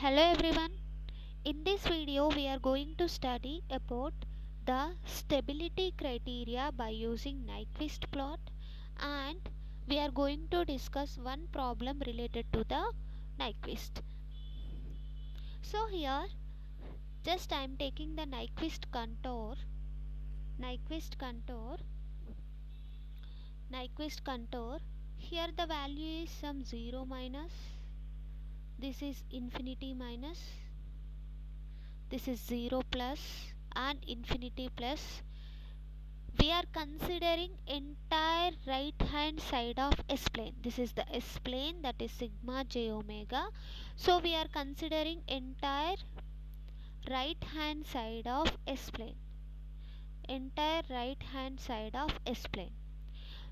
Hello everyone. In this video we are going to study about the stability criteria by using Nyquist plot, and we are going to discuss one problem related to the Nyquist. So here just I am taking the Nyquist contour Nyquist contour. Here the value is some 0 minus, this is infinity minus, this is 0 plus and infinity plus. We are considering entire right hand side of S plane. This is the S plane, that is sigma j omega. So we are considering entire right hand side of S plane. Entire right hand side of S plane.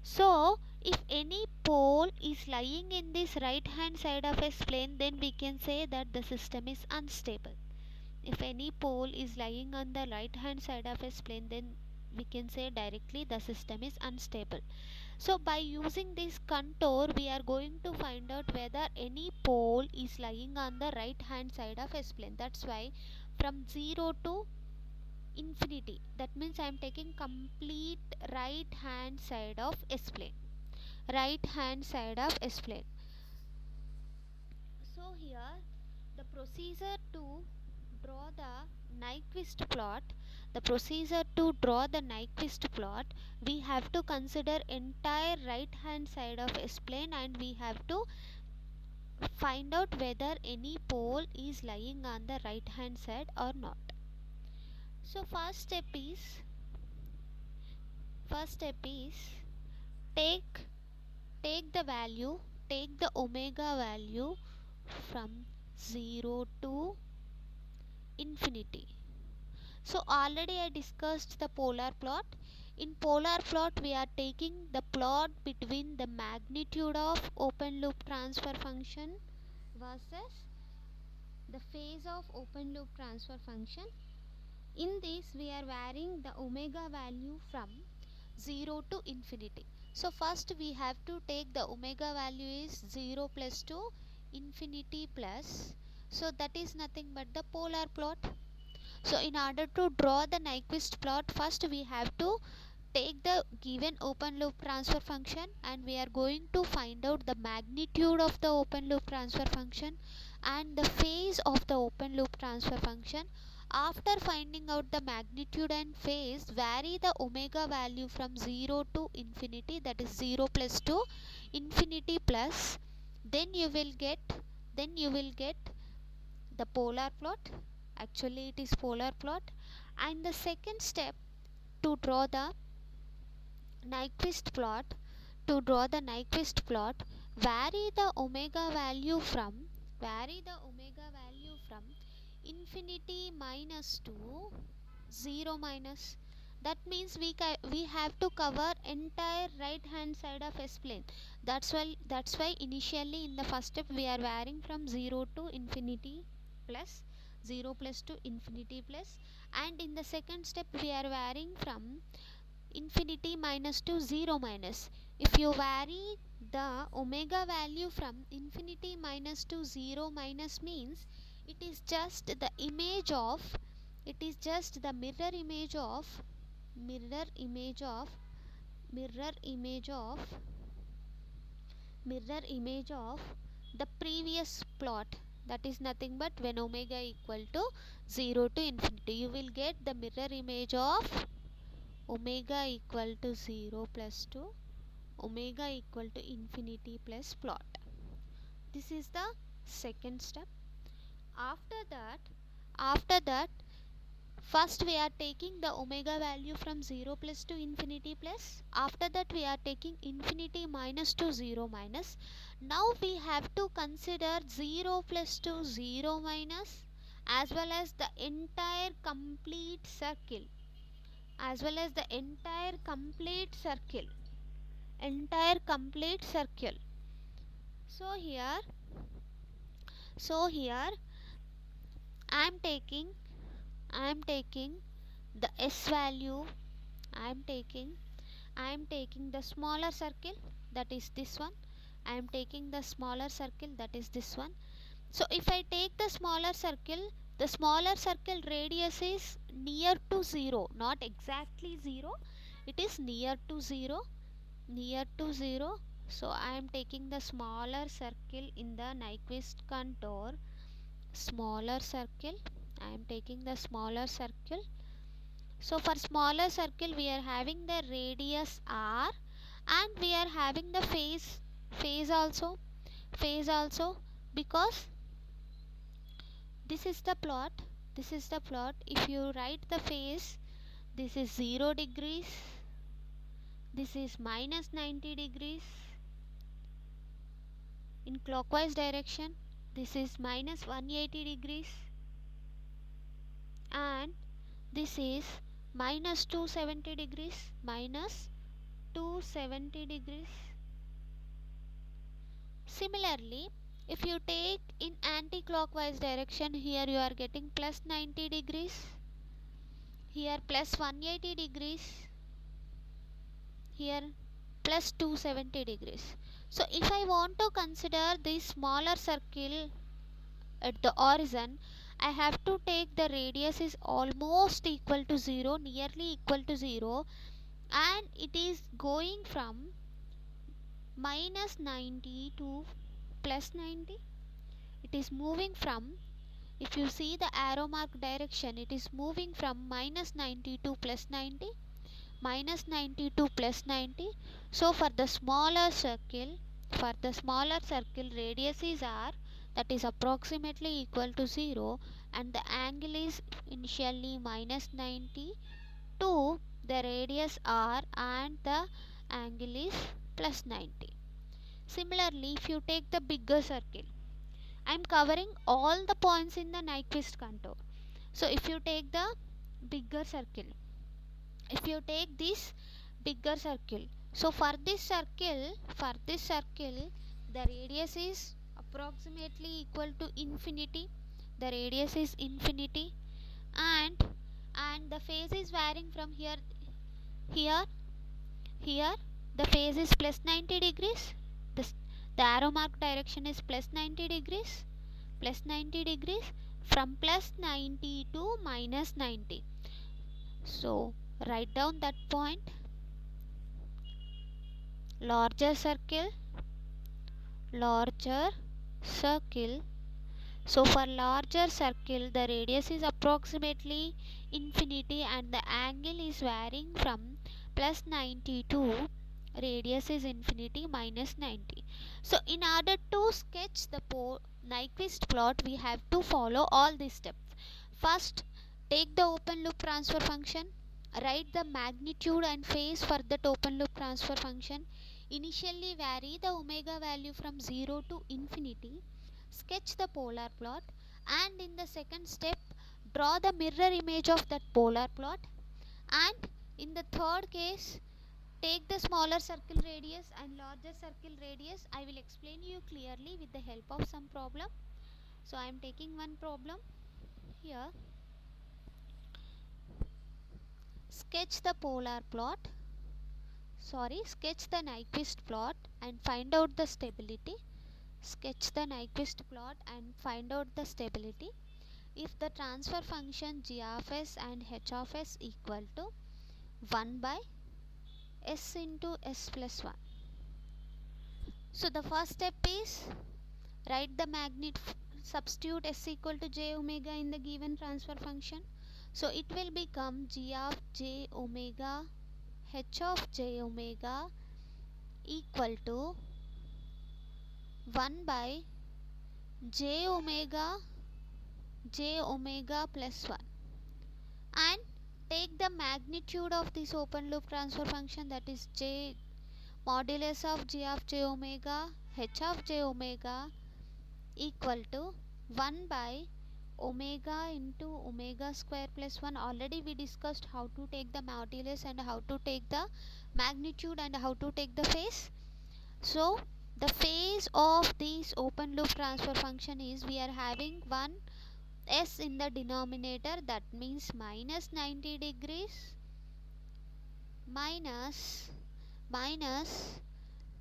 So if any pole is lying in this right hand side of S plane, then we can say that the system is unstable. If any pole is lying on the right hand side of a plane, then we can say directly the system is unstable. So by using this contour we are going to find out whether any pole is lying on the right hand side of S plane. That's why from 0 to infinity, that means I am taking complete right hand side of S plane. Right hand side of S plane. So here the procedure to draw the Nyquist plot, we have to consider entire right hand side of S plane, and we have to find out whether any pole is lying on the right hand side or not. So first step is take the value, take the omega value from 0 to infinity. So already I discussed the polar plot. In polar plot we are taking the plot between the magnitude of open loop transfer function versus the phase of open loop transfer function. In this we are varying the omega value from 0 to infinity. So first we have to take the omega value is 0 plus to infinity plus, so that is nothing but the polar plot. So in order to draw the Nyquist plot, first we have to take the given open loop transfer function, and we are going to find out the magnitude of the open loop transfer function and the phase of the open loop transfer function. After finding out the magnitude and phase, vary the omega value from 0 to infinity, that is 0 plus to infinity plus, then you will get the polar plot. Actually it is polar plot. And the second step to draw the Nyquist plot, vary the omega value from infinity minus to 0 minus. That means we have to cover entire right hand side of S plane. That's why initially in the first step we are varying from 0 to infinity plus, 0 plus to infinity plus, and in the second step we are varying from infinity minus to 0 minus. If you vary the omega value from infinity minus to 0 minus, means it is just the image of, it is just the mirror image of mirror image of mirror image of mirror image of the previous plot. That is nothing but when omega equal to 0 to infinity, you will get the mirror image of omega equal to 0 plus to omega equal to infinity plus plot. This is the second step. After that first we are taking the omega value from 0 plus to infinity plus. After that we are taking infinity minus to 0 minus. Now we have to consider 0 plus to 0 minus, as well as the entire complete circle, entire complete circle. So here I am taking the S value. I am taking the smaller circle, that is this one. I am taking the smaller circle, that is this one. So if I take the smaller circle radius is near to 0, not exactly 0, it is near to 0, near to 0. So I am taking the smaller circle in the Nyquist contour, smaller circle. I am taking the smaller circle. So for smaller circle we are having the radius r, and we are having the phase also, because this is the plot, if you write the phase, this is 0 degrees, this is minus 90 degrees in clockwise direction, this is minus 180 degrees, and this is minus 270 degrees, minus 270 degrees. Similarly, if you take in anti-clockwise direction, here you are getting plus 90 degrees, here plus 180 degrees, here plus 270 degrees. So if I want to consider this smaller circle at the origin, I have to take the radius is almost equal to 0, nearly equal to 0, and it is going from minus 90 to plus 90. It is moving from, if you see the arrow mark direction, it is moving from minus 90 to plus 90, minus 90 to plus 90. So for the smaller circle, radius is r, that is approximately equal to 0, and the angle is initially minus 90 to the radius r, and the angle is plus 90. Similarly, if you take the bigger circle, I am covering all the points in the Nyquist contour. So if you take the bigger circle, if you take this bigger circle, so for this circle, the radius is approximately equal to infinity, the radius is infinity, and the phase is varying from here, here, here, the phase is plus 90 degrees, this, the arrow mark direction is plus 90 degrees, plus 90 degrees, from plus 90 to minus 90. So write down that point. Larger circle, larger circle. So for larger circle, the radius is approximately infinity, and the angle is varying from plus 90 to radius is infinity minus 90. So in order to sketch the Nyquist plot, we have to follow all these steps. First, take the open loop transfer function, write the magnitude and phase for that open loop transfer function, initially vary the omega value from 0 to infinity, sketch the polar plot, and in the second step draw the mirror image of that polar plot, and in the third case take the smaller circle radius and larger circle radius. I will explain you clearly with the help of some problem. So I am taking one problem here. Sketch the polar plot, sketch the Nyquist plot and find out the stability. Sketch the Nyquist plot and find out the stability if the transfer function g of s and h of s equal to 1 by s into s plus 1. So the first step is write the substitute s equal to j omega in the given transfer function. So it will become g of j omega h of j omega equal to 1 by j omega plus 1, and take the magnitude of this open loop transfer function, that is j modulus of g of j omega h of j omega equal to 1 by omega into omega square plus 1. Already we discussed how to take the modulus and how to take the magnitude and how to take the phase. So the phase of this open loop transfer function is, we are having one s in the denominator, that means minus 90 degrees minus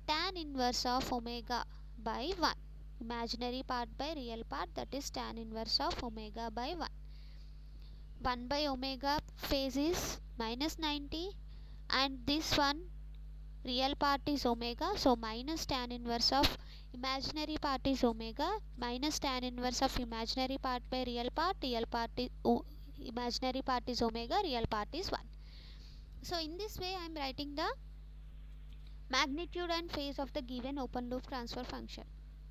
tan inverse of omega by 1. imaginary part by real part, that is tan inverse of omega by 1. 1 by omega phase is minus 90 and this one real part is omega, so minus tan inverse of imaginary part is omega minus tan inverse of imaginary part by real part is imaginary part is omega, real part is 1. So in this way I am writing the magnitude and phase of the given open loop transfer function.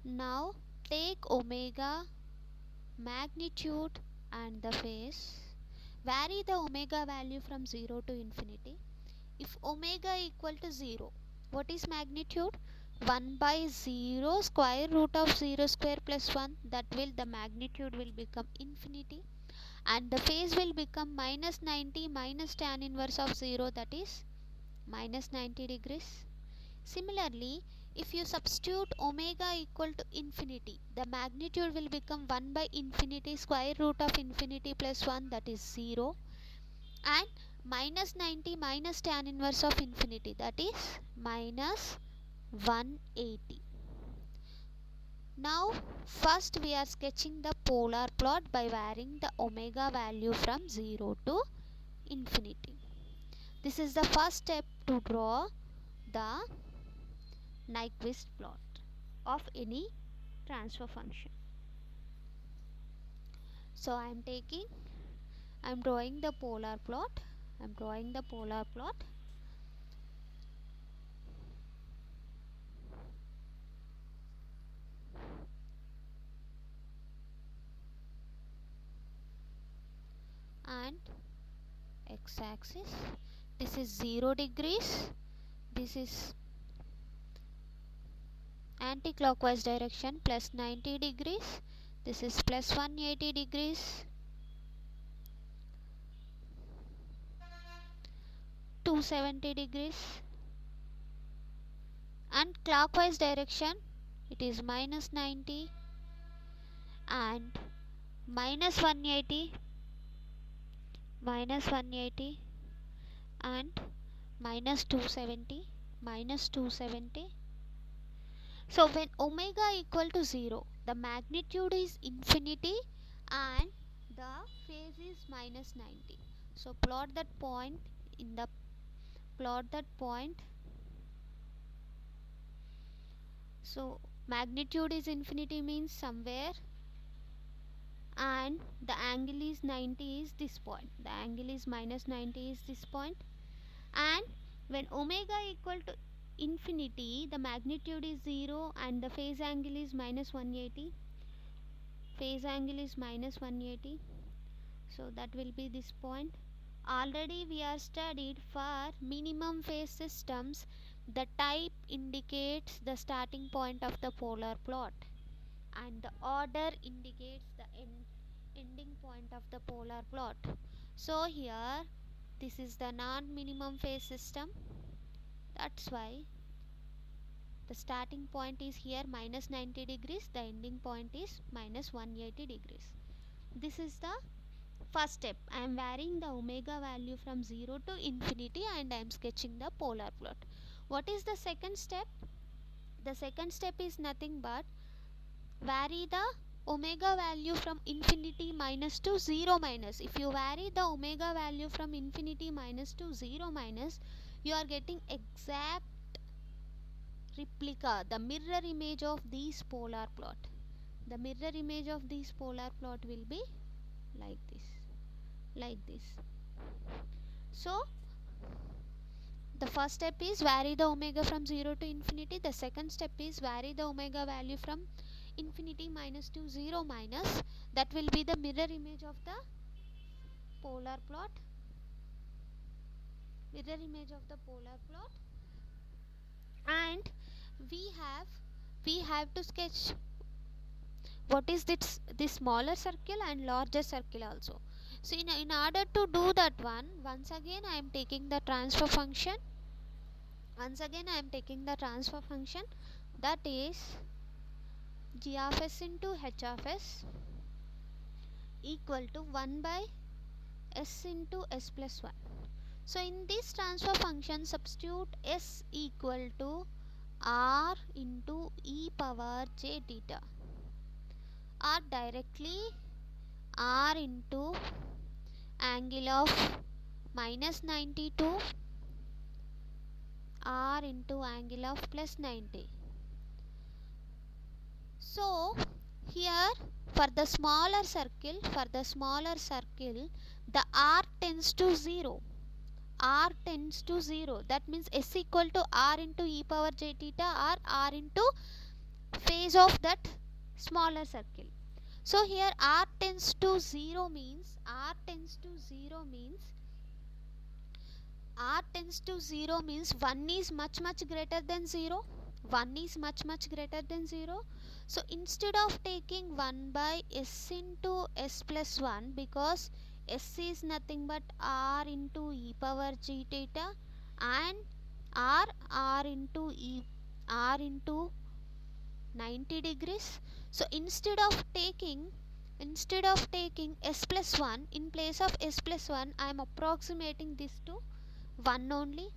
Now take omega, magnitude and the phase, vary the omega value from 0 to infinity. If omega equal to 0, what is magnitude? 1 by 0 square root of 0 square plus 1, that will the magnitude will become infinity and the phase will become minus 90 minus tan inverse of 0, that is minus 90 degrees. Similarly, if you substitute omega equal to infinity, the magnitude will become 1 by infinity square root of infinity plus 1, that is 0, and minus 90 minus tan inverse of infinity, that is minus 180. Now first we are sketching the polar plot by varying the omega value from 0 to infinity. This is the first step to draw the Nyquist plot of any transfer function. So I am drawing the polar plot. And x-axis, this is 0 degrees, this is anti-clockwise direction plus 90 degrees, this is plus 180 degrees, 270 degrees, and clockwise direction it is minus 90 and minus 180 and minus 270. So when omega equal to 0, the magnitude is infinity and the phase is minus 90. So plot that point. So magnitude is infinity means somewhere, and the angle is 90 is this point. The angle is minus 90 is this point. And when omega equal to infinity, the magnitude is 0 and the phase angle is minus 180. So that will be this point. Already we are studied for minimum phase systems, the type indicates the starting point of the polar plot and the order indicates the ending point of the polar plot. So here this is the non-minimum phase system, that's why the starting point is here minus 90 degrees, the ending point is minus 180 degrees. This is the first step. I am varying the omega value from 0 to infinity and I am sketching the polar plot. What is the second step? The second step is nothing but vary the omega value from infinity minus to 0 minus. If you vary the omega value from infinity minus to 0 minus, you are getting exact replica, the mirror image of this polar plot. The mirror image of this polar plot will be like this. So the first step is vary the omega from 0 to infinity. The second step is vary the omega value from infinity minus to 0 minus. That will be the mirror image of the polar plot. And we have to sketch what is this smaller circle and larger circle also. So in order to do that one, once again I am taking the transfer function. That is g of s into h of s equal to 1 by s into s plus 1. So in this transfer function, substitute s equal to r into e power j theta. or directly r into angle of minus 90 to r into angle of plus 90. So here for the smaller circle, the r tends to 0. R tends to 0. That means s equal to r into e power j theta or r into phase of that smaller circle. So here r tends to 0 means r tends to 0 means 1 is much greater than 0. 1 is much greater than 0. So instead of taking 1 by s into s plus 1, because s is nothing but r into e power g theta and r into 90 degrees. So instead of taking s plus 1, in place of s plus 1 I am approximating this to 1 only.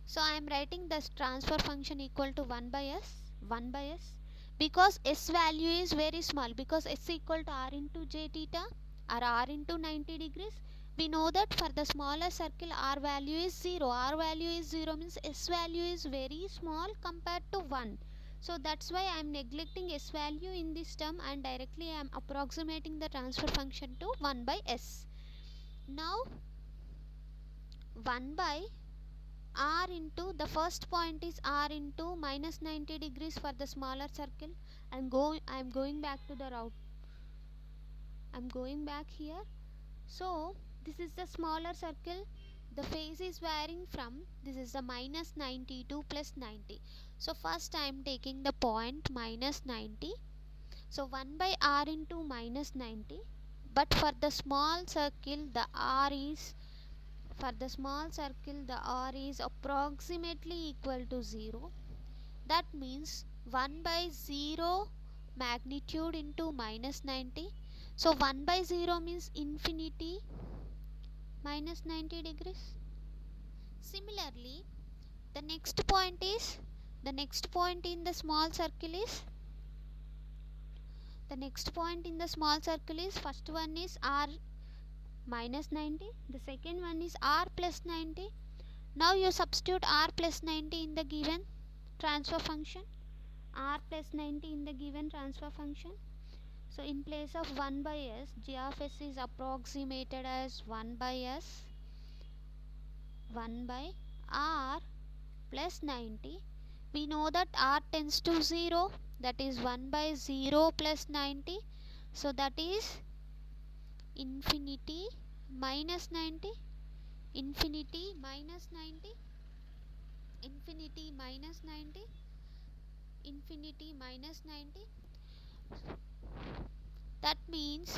So I am writing this transfer function equal to 1 by s, because s value is very small, because s equal to r into j theta or r into 90 degrees. We know that for the smaller circle r value is 0. R value is 0 means s value is very small compared to 1. So that's why I am neglecting s value in this term and directly I am approximating the transfer function to 1 by s. Now 1 by r into, the first point is r into minus 90 degrees for the smaller circle. I am going back to the route. I am going back here. So this is the smaller circle. The phase is varying from, this is the minus 90 to plus 90. So first I am taking the point minus 90. So 1 by r into minus 90. But for the small circle the r is approximately equal to 0. That means 1 by 0 magnitude into minus 90. So 1 by 0 means infinity minus 90 degrees. Similarly, the next point in the small circle is, first one is r minus 90, the second one is r plus 90. Now you substitute r plus 90 in the given transfer function. So in place of 1 by s, g of s is approximated as 1 by r plus 90. We know that r tends to 0, that is 1 by 0 plus 90. So that is infinity minus 90. That means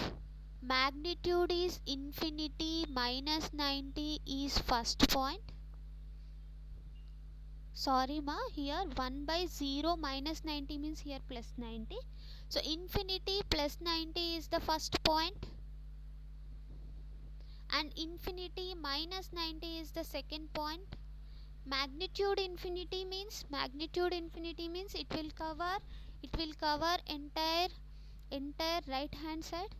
magnitude is infinity minus 90 is first point. Sorry ma, here 1 by 0 minus 90 means here plus 90. So infinity plus 90 is the first point and infinity minus 90 is the second point. Magnitude infinity means it will cover entire right hand side.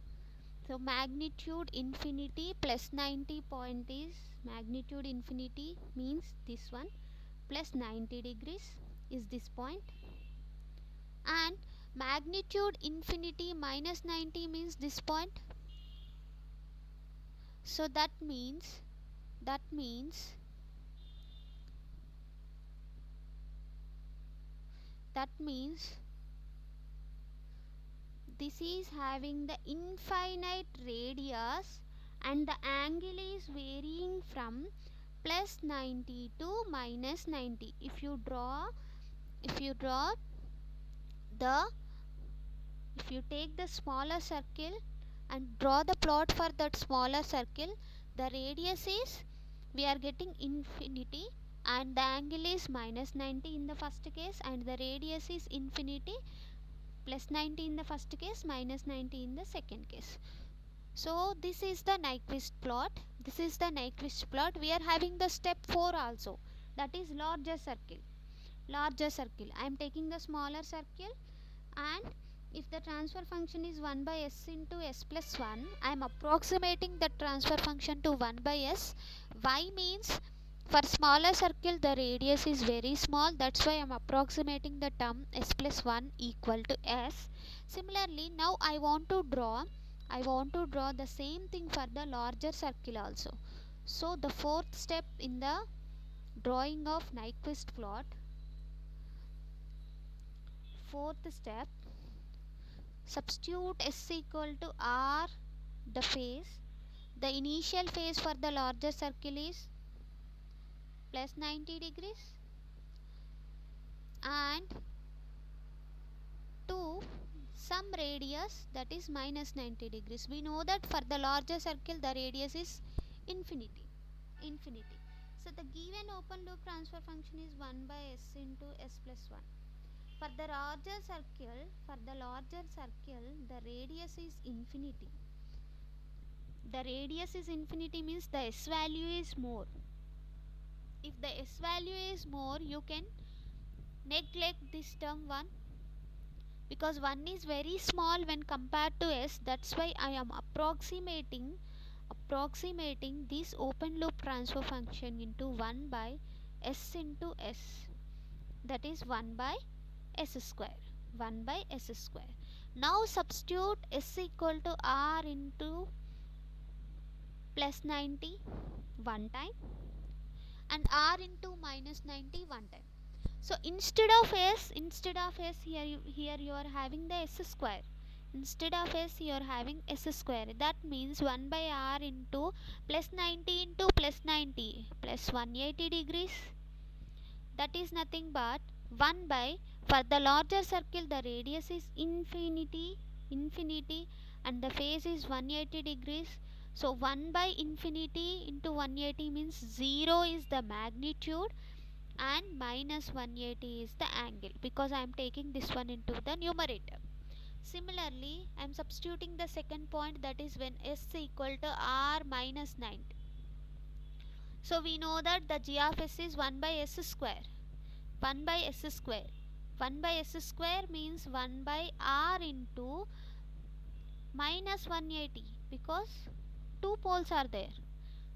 So magnitude infinity plus 90 point is, magnitude infinity means this one, plus 90 degrees is this point, and magnitude infinity minus 90 means this point. So that means this is having the infinite radius and the angle is varying from plus 90 to minus 90. If you take the smaller circle and draw the plot for that smaller circle, the radius is, we are getting infinity and the angle is minus 90 in the first case, and the radius is infinity, plus 90 in the first case, minus 90 in the second case. So this is the Nyquist plot. We are having the step 4 also, that is larger circle. I am taking the smaller circle and if the transfer function is 1 by s into s plus 1, I am approximating the transfer function to 1 by s. Why means for smaller circle the radius is very small, that's why I am approximating the term s plus 1 equal to s. Similarly, now I want to draw the same thing for the larger circle also. So the fourth step in the drawing of Nyquist plot, fourth step, substitute s equal to r, the phase. The initial phase for the larger circle is plus 90 degrees and to some radius that is minus 90 degrees. We know that for the larger circle the radius is infinity. So the given open loop transfer function is 1 by s into s plus 1. For the larger circle, the radius is infinity. The radius is infinity means the s value is more. If the s value is more, you can neglect this term 1, because 1 is very small when compared to s. That's why I am approximating this open loop transfer function into 1 by s into s, that is 1 by s square. Now substitute s equal to r into plus 90 one time and r into minus 90 one time. So instead of s here you are having the s square. That means 1 by r into plus 90 into plus 90 plus 180 degrees. That is nothing but 1 by, for the larger circle the radius is infinity and the phase is 180 degrees. So 1 by infinity into 180 means 0 is the magnitude and minus 180 is the angle, because I am taking this one into the numerator. Similarly, I am substituting the second point, that is when s equal to r minus 90. So we know that the g of s is 1 by s square. 1 by s square means 1 by r into minus 180, because two poles are there.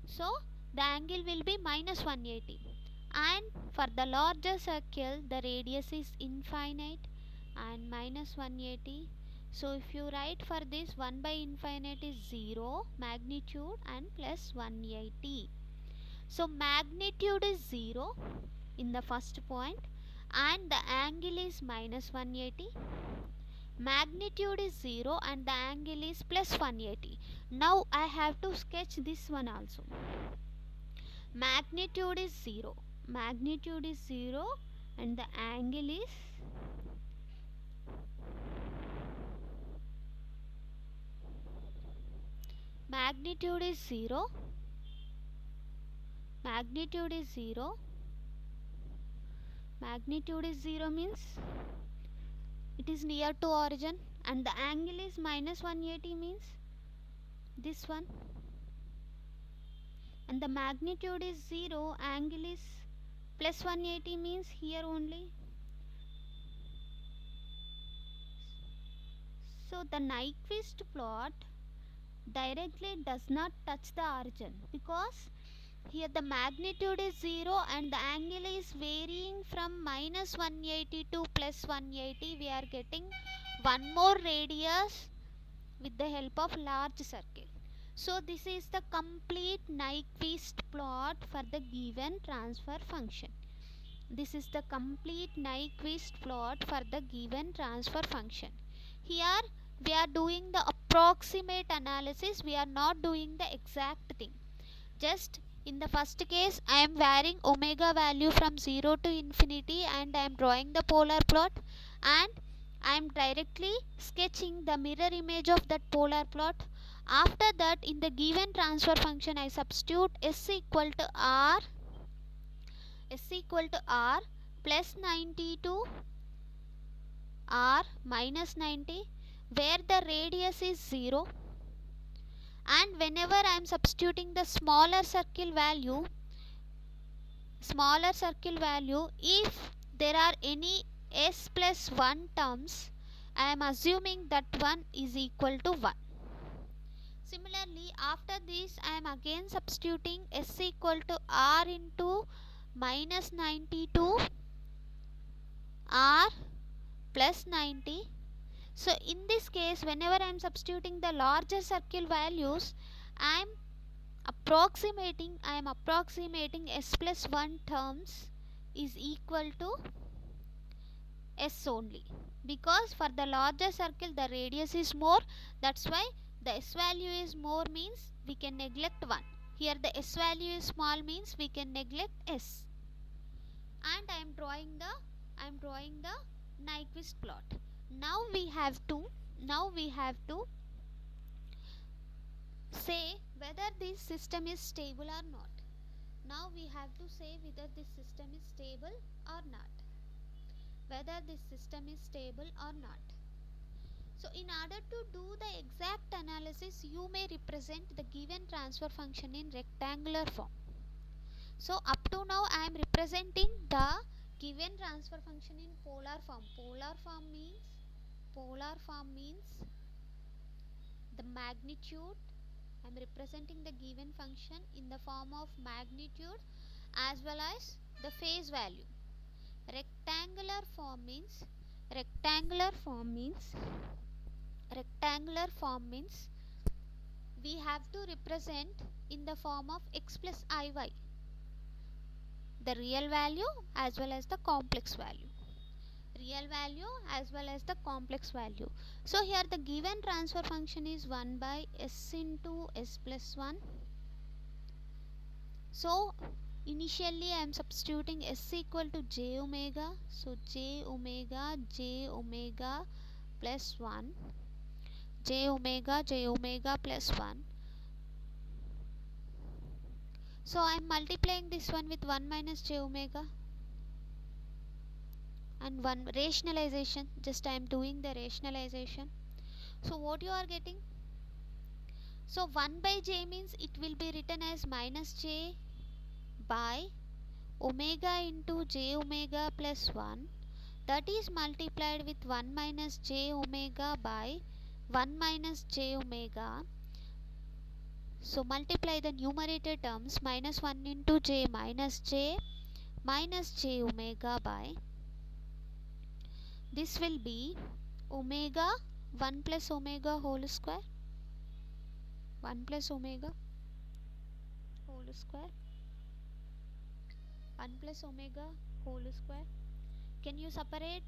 So the angle will be minus 180. And for the larger circle the radius is infinite and minus 180. So if you write for this, 1 by infinite is 0 magnitude and plus 180. So magnitude is 0 in the first point and the angle is minus 180. Magnitude is 0 and the angle is plus 180. Now I have to sketch this one also. Magnitude is 0 and the angle is magnitude is 0 means it is near to origin, and the angle is minus 180 means this one, and the magnitude is 0, angle is plus 180 means here only. So the Nyquist plot directly does not touch the origin, because here the magnitude is 0 and the angle is varying from minus 180 to plus 180. We are getting one more radius with the help of large circle. So this is the complete Nyquist plot for the given transfer function. Here we are doing the approximate analysis, we are not doing the exact thing. Just in the first case I am varying omega value from 0 to infinity and I am drawing the polar plot, and I am directly sketching the mirror image of that polar plot. After that, in the given transfer function I substitute s equal to r plus 90 to r minus 90, where the radius is 0. And whenever I am substituting the smaller circle value, if there are any s plus 1 terms, I am assuming that 1 is equal to 1. Similarly, after this I am again substituting s equal to r into minus 90 to r plus 90. So in this case, whenever I am substituting the larger circle values, I am approximating s plus 1 terms is equal to s only, because for the larger circle the radius is more. That's why the s value is more means we can neglect 1. Here the s value is small means we can neglect s. And I am drawing the Nyquist plot. Now we have to say whether this system is stable or not. Now we have to say whether this system is stable or not. So in order to do the exact analysis, you may represent the given transfer function in rectangular form. So up to now I am representing the given transfer function in polar form. Polar form means the magnitude. I am representing the given function in the form of magnitude as well as the phase value. Rectangular form means we have to represent in the form of x plus iy, the real value as well as the complex value. So here the given transfer function is 1 by s into s plus 1. So initially I am substituting s equal to j omega. So j omega plus 1. j omega plus 1. So I am multiplying this one with 1 minus j omega and one rationalization. Just I am doing the rationalization. So what you are getting? So 1 by j means it will be written as minus j by omega into j omega plus 1, that is multiplied with 1 minus j omega by 1 minus j omega. So multiply the numerator terms, minus 1 into j minus j omega by, this will be omega 1 plus omega whole square. 1 plus omega whole square. 1 plus omega whole square. Can you separate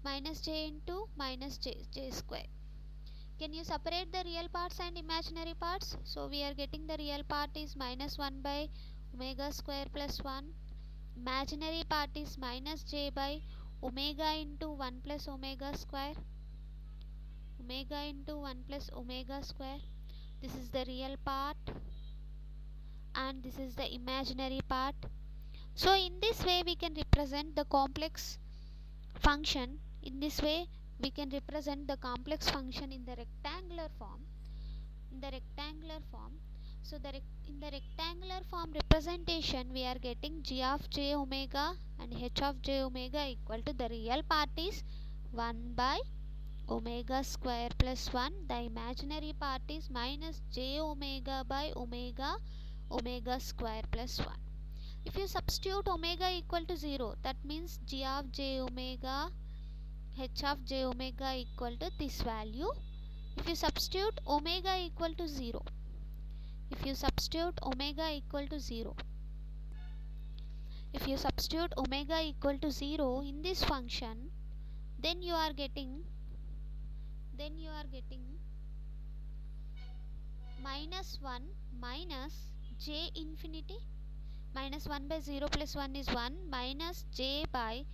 minus j into minus j square? Can you separate the real parts and imaginary parts? So we are getting the real part is minus 1 by omega square plus 1. Imaginary part is minus j by omega into 1 plus omega square. This is the real part and this is the imaginary part. So in this way we can represent the complex function. In the rectangular form. So in the rectangular form representation we are getting g of j omega and h of j omega equal to, the real part is 1 by omega square plus 1. The imaginary part is minus j omega by omega square plus 1. If you substitute omega equal to 0, that means g of j omega, h of j omega equal to this value. If you substitute omega equal to 0, in this function, then you are getting minus 1 minus j infinity. Minus 1 by 0 plus 1 is 1 minus j by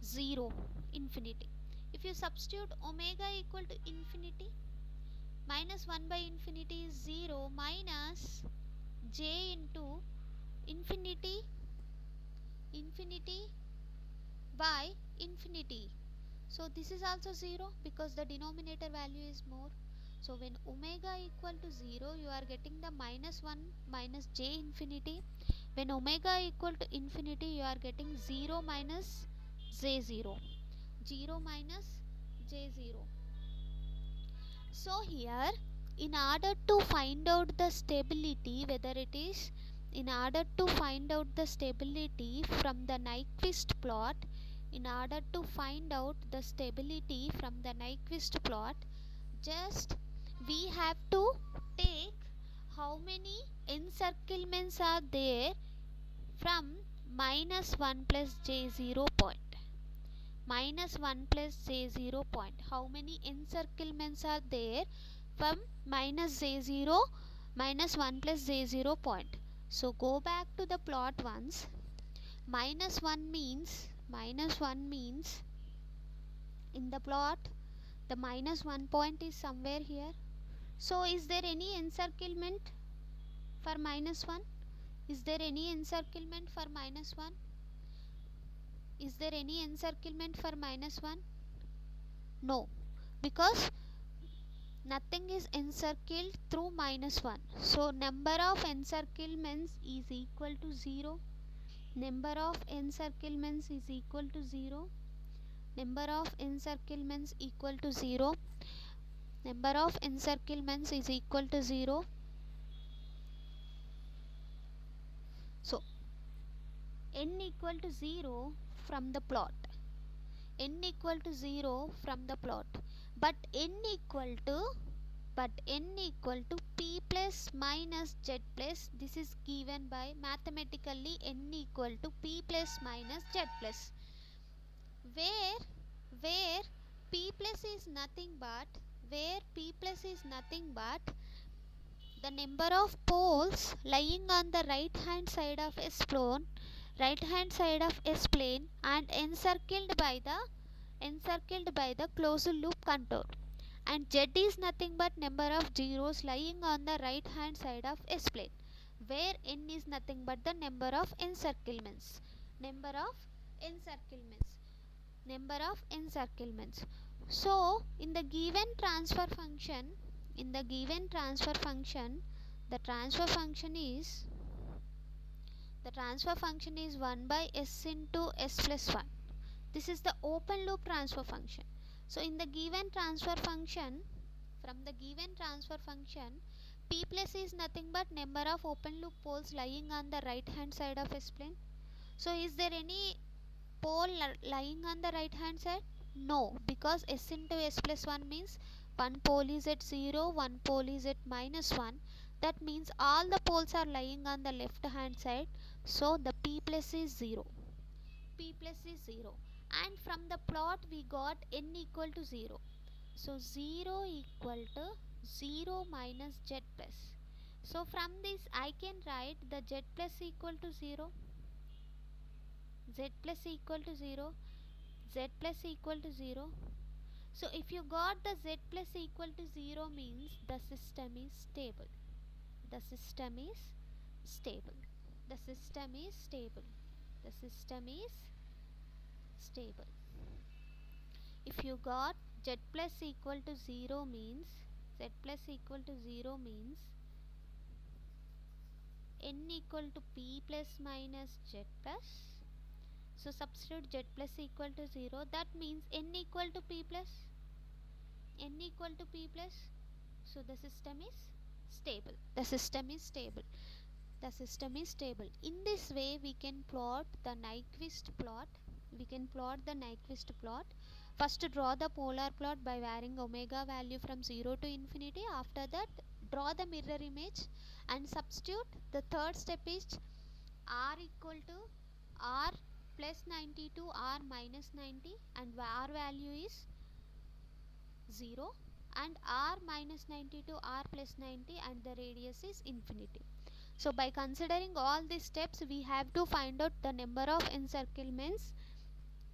0 infinity. If you substitute omega equal to infinity, minus 1 by infinity is 0 minus j into infinity by infinity. So this is also 0 because the denominator value is more. So when omega equal to 0, you are getting the minus 1 minus j infinity. When omega equal to infinity, you are getting 0 minus j0, 0 minus j0. So here, in order to find out the stability, in order to find out the stability from the Nyquist plot, in order to find out the stability from the Nyquist plot, just we have to take how many encirclements are there from minus 1 plus j0 point. Minus 1 plus j0 point. How many encirclements are there from minus j0 minus 1 plus j0 point? So go back to the plot once. Minus 1 means in the plot the minus 1 point is somewhere here. So is there any encirclement for minus 1? Is there any encirclement for minus 1? Is there any encirclement for minus 1? No, because nothing is encircled through minus 1. So number of encirclements is equal to 0. Number of encirclements is equal to 0. Number of encirclements equal to 0. Number of encirclements is equal to 0. So n equal to 0 from the plot. N equal to 0 from the plot. But n equal to p plus minus z plus, this is given by mathematically n equal to p plus minus z plus, where p plus is nothing but the number of poles lying on the right hand side of S plane and encircled by the closed loop contour, and z is nothing but number of zeros lying on the right hand side of S plane, where n is nothing but the number of encirclements. So in the given transfer function, the transfer function is 1 by s into s plus 1. This is the open loop transfer function. So in the given transfer function, p plus is nothing but number of open loop poles lying on the right hand side of S plane. So is there any pole lying on the right hand side? No, because s into s plus 1 means one pole is at 0, one pole is at minus 1. That means all the poles are lying on the left hand side. So the p plus is 0. And from the plot we got n equal to 0. So 0 equal to 0 minus z plus. So from this I can write the z plus equal to 0. So if you got the z plus equal to 0 means the system is stable. If you got z plus equal to 0 means n equal to p plus minus z plus. So substitute z plus equal to 0. That means n equal to p plus. So the system is stable. In this way we can plot the Nyquist plot. First draw the polar plot by varying omega value from 0 to infinity. After that draw the mirror image and substitute. The third step is r equal to r plus 90 to r minus 90, and r value is 0, and r minus 90 to r plus 90, and the radius is infinity. So by considering all these steps we have to find out the number of encirclements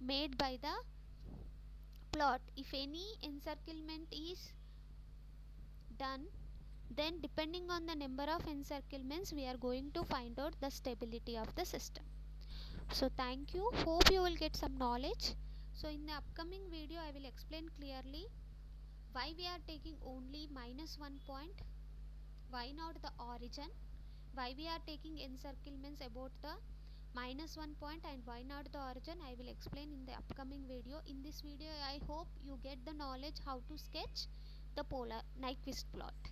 made by the plot. If any encirclement is done, then depending on the number of encirclements we are going to find out the stability of the system. So thank you, hope you will get some knowledge. So in the upcoming video I will explain clearly why we are taking only minus 1 point, why not the origin, why we are taking encirclements about the minus 1 point and why not the origin I will explain in the upcoming video. In this video I hope you get the knowledge how to sketch the polar Nyquist plot.